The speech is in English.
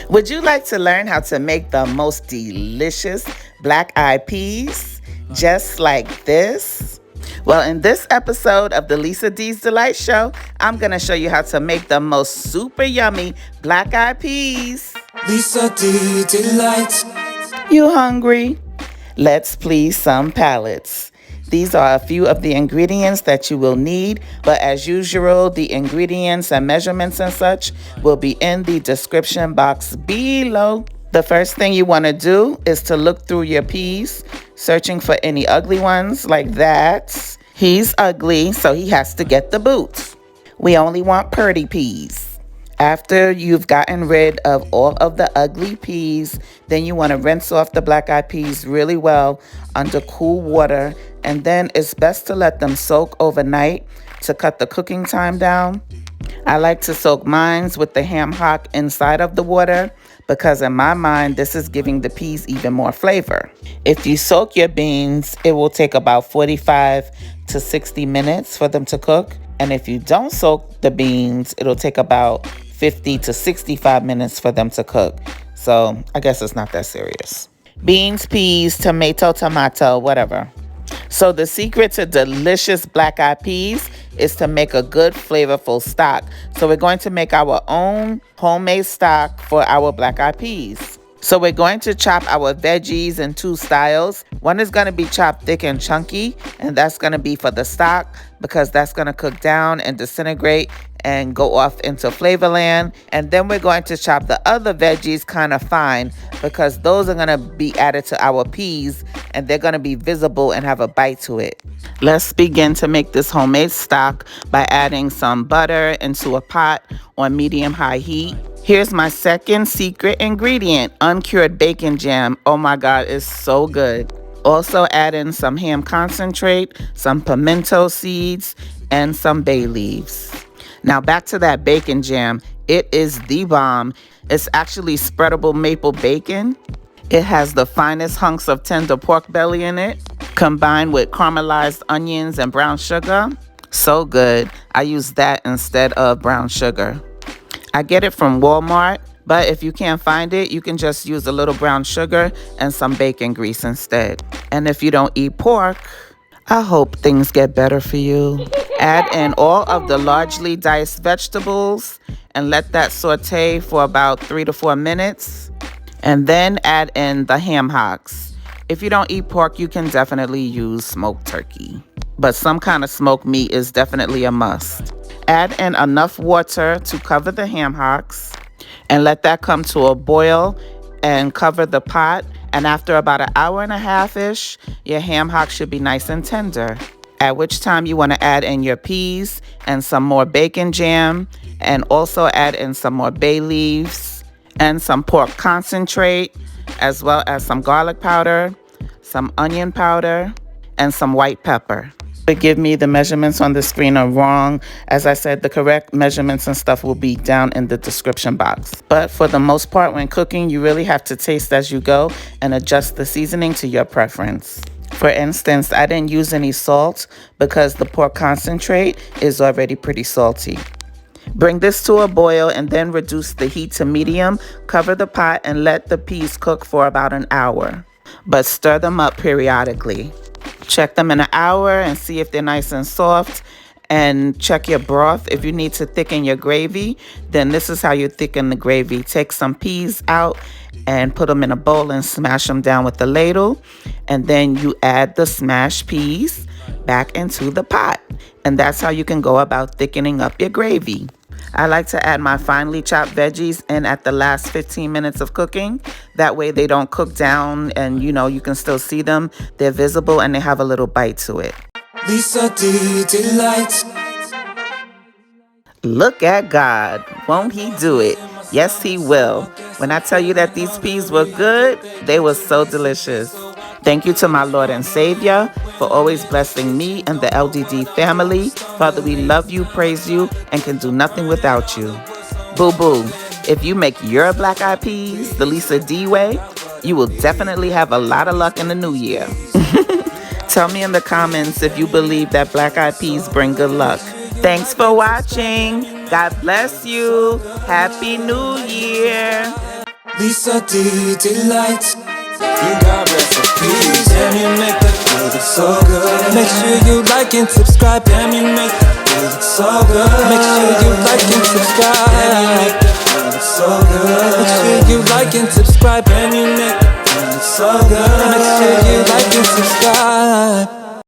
Would you like to learn how to make the most delicious black-eyed peas just like this? Well, in this episode of the Lisa D's Delight Show, I'm going to show you how to make the most super yummy black-eyed peas. Lisa D Delight. You hungry? Let's please some palates. These are a few of the ingredients that you will need, but as usual, the ingredients and measurements and such will be in the description box below. The first thing you want to do is to look through your peas, searching for any ugly ones like that. He's ugly, so he has to get the boot. We only want purty peas. After you've gotten rid of all of the ugly peas, then you want to rinse off the black-eyed peas really well under cool water, and then it's best to let them soak overnight to cut the cooking time down. I like to soak mine with the ham hock inside of the water because in my mind, this is giving the peas even more flavor. If you soak your beans, it will take about 45 to 60 minutes for them to cook. And if you don't soak the beans, it'll take about 50 to 65 minutes for them to cook. So I guess it's not that serious. Beans, peas, tomato, whatever. So the secret to delicious black-eyed peas is to make a good flavorful stock. So we're going to make our own homemade stock for our black-eyed peas. So we're going to chop our veggies in two styles. One is going to be chopped thick and chunky, and that's going to be for the stock because that's going to cook down and disintegrate and go off into flavorland. And then we're going to chop the other veggies kind of fine because those are going to be added to our peas and they're going to be visible and have a bite to it. Let's begin to make this homemade stock by adding some butter into a pot on medium-high heat. Here's my second secret ingredient, uncured bacon jam. Oh my God, it's so good. Also add in some ham concentrate, some pimento seeds, and some bay leaves. Now back to that bacon jam. It is the bomb. It's actually spreadable maple bacon. It has the finest hunks of tender pork belly in it, combined with caramelized onions and brown sugar. So good. I use that instead of brown sugar. I get it from Walmart, but if you can't find it, you can just use a little brown sugar and some bacon grease instead. And if you don't eat pork, I hope things get better for you. Add in all of the largely diced vegetables and let that saute for about 3 to 4 minutes. And then add in the ham hocks. If you don't eat pork, you can definitely use smoked turkey. But some kind of smoked meat is definitely a must. Add in enough water to cover the ham hocks and let that come to a boil and cover the pot. And after about an hour and a half-ish, your ham hock should be nice and tender. At which time you want to add in your peas and some more bacon jam, and also add in some more bay leaves and some pork concentrate, as well as some garlic powder, some onion powder, and some white pepper. Forgive me, the measurements on the screen are wrong. As I said, the correct measurements and stuff will be down in the description box. But for the most part, when cooking, you really have to taste as you go and adjust the seasoning to your preference. For instance, I didn't use any salt because the pork concentrate is already pretty salty. Bring this to a boil and then reduce the heat to medium. Cover the pot and let the peas cook for about an hour. But stir them up periodically. Check them in an hour and see if they're nice and soft. And check your broth. If you need to thicken your gravy, then this is how you thicken the gravy. Take some peas out and put them in a bowl and smash them down with the ladle. And then you add the smashed peas back into the pot. And that's how you can go about thickening up your gravy. I like to add my finely chopped veggies in at the last 15 minutes of cooking. That way they don't cook down and you can still see them. They're visible and they have a little bite to it. Lisa D Delight. Look at God. Won't he do it? Yes, he will. When I tell you that these peas were good, they were so delicious. Thank you to my Lord and Savior for always blessing me and the LDD family. Father, we love you, praise you, and can do nothing without you. Boo-boo, if you make your black-eyed peas the Lisa D way, you will definitely have a lot of luck in the new year. Tell me in the comments if you believe that black-eyed peas bring good luck. Thanks for watching. God bless you. Happy New Year. Lisa D delights. You got recipes, and you make the food look so good. Make sure you like and subscribe, and you make the food look so good. Make sure you like and subscribe, and you make the food look so good. Make sure you like and subscribe, and you make the food look so good. Make sure you like and subscribe.